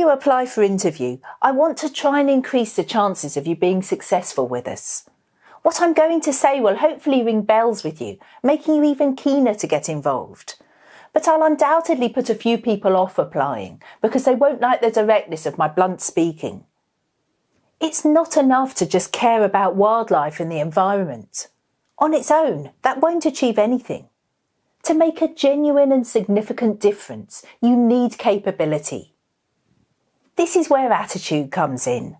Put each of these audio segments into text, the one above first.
you apply for interview, I want to try and increase the chances of you being successful with us. What I'm going to say will hopefully ring bells with you, making you even keener to get involved. But I'll undoubtedly put a few people off applying because they won't like the directness of my blunt speaking. It's not enough to just care about wildlife and the environment. On its own, that won't achieve anything. To make a genuine and significant difference, you need capability. This is where attitude comes in.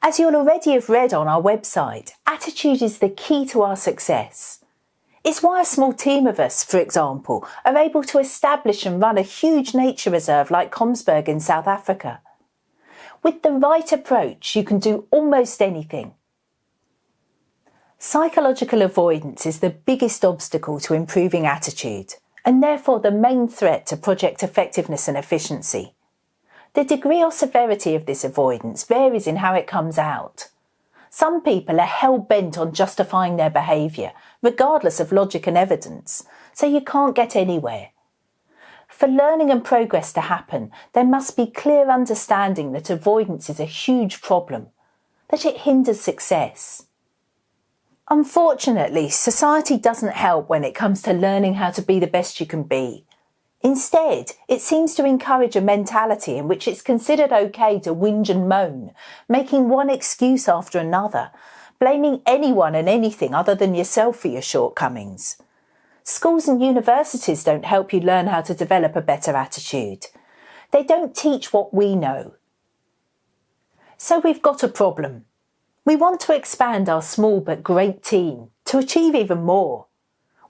As you'll already have read on our website, attitude is the key to our success. It's why a small team of us, for example, are able to establish and run a huge nature reserve like Komsberg in South Africa. With the right approach, you can do almost anything. Psychological avoidance is the biggest obstacle to improving attitude, and therefore the main threat to project effectiveness and efficiency. The degree or severity of this avoidance varies in how it comes out. Some people are hell-bent on justifying their behaviour, regardless of logic and evidence, so you can't get anywhere. For learning and progress to happen, there must be clear understanding that avoidance is a huge problem, that it hinders success. Unfortunately, society doesn't help when it comes to learning how to be the best you can be. Instead, it seems to encourage a mentality in which it's considered okay to whinge and moan, making one excuse after another, blaming anyone and anything other than yourself for your shortcomings. Schools and universities don't help you learn how to develop a better attitude. They don't teach what we know. So we've got a problem. We want to expand our small but great team to achieve even more.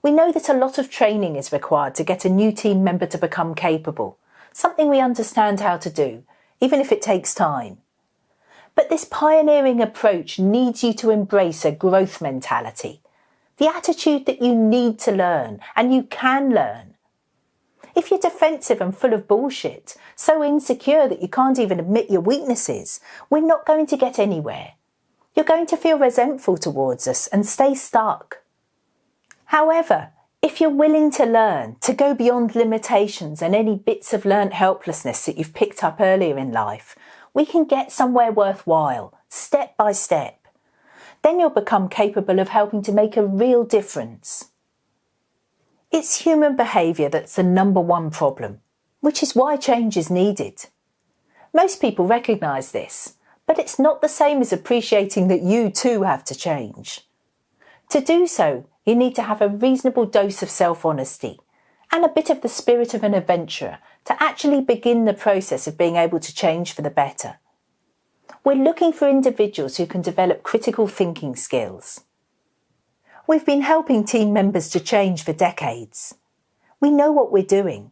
We know that a lot of training is required to get a new team member to become capable, something we understand how to do, even if it takes time. But this pioneering approach needs you to embrace a growth mentality, the attitude that you need to learn and you can learn. If you're defensive and full of bullshit, so insecure that you can't even admit your weaknesses, we're not going to get anywhere. You're going to feel resentful towards us and stay stuck. However, if you're willing to learn, to go beyond limitations and any bits of learnt helplessness that you've picked up earlier in life, we can get somewhere worthwhile, step by step. Then you'll become capable of helping to make a real difference. It's human behaviour that's the number one problem, which is why change is needed. Most people recognise this, but it's not the same as appreciating that you too have to change. To do so, you need to have a reasonable dose of self-honesty and a bit of the spirit of an adventurer to actually begin the process of being able to change for the better. We're looking for individuals who can develop critical thinking skills. We've been helping team members to change for decades. We know what we're doing.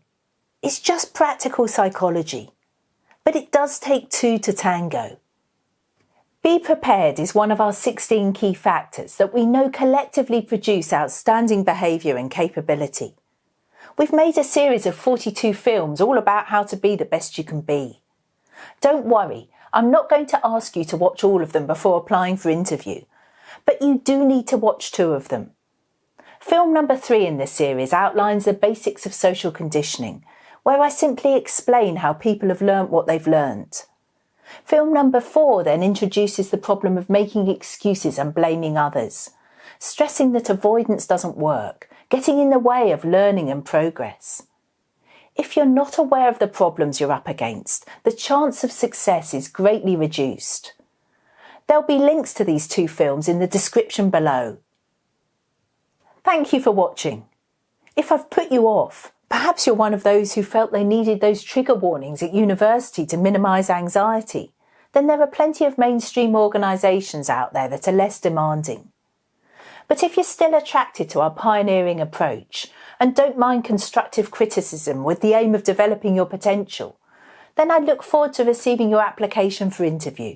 It's just practical psychology, but it does take two to tango. Be prepared is one of our 16 key factors that we know collectively produce outstanding behaviour and capability. We've made a series of 42 films all about how to be the best you can be. Don't worry, I'm not going to ask you to watch all of them before applying for interview, but you do need to watch 2 of them. Film number 3 in this series outlines the basics of social conditioning, where I simply explain how people have learnt what they've learnt. Film number 4 then introduces the problem of making excuses and blaming others, stressing that avoidance doesn't work, getting in the way of learning and progress. If you're not aware of the problems you're up against, the chance of success is greatly reduced. There'll be links to these 2 films in the description below. Thank you for watching. If I've put you off, perhaps you're one of those who felt they needed those trigger warnings at university to minimise anxiety, then there are plenty of mainstream organisations out there that are less demanding. But if you're still attracted to our pioneering approach and don't mind constructive criticism with the aim of developing your potential, then I look forward to receiving your application for interview.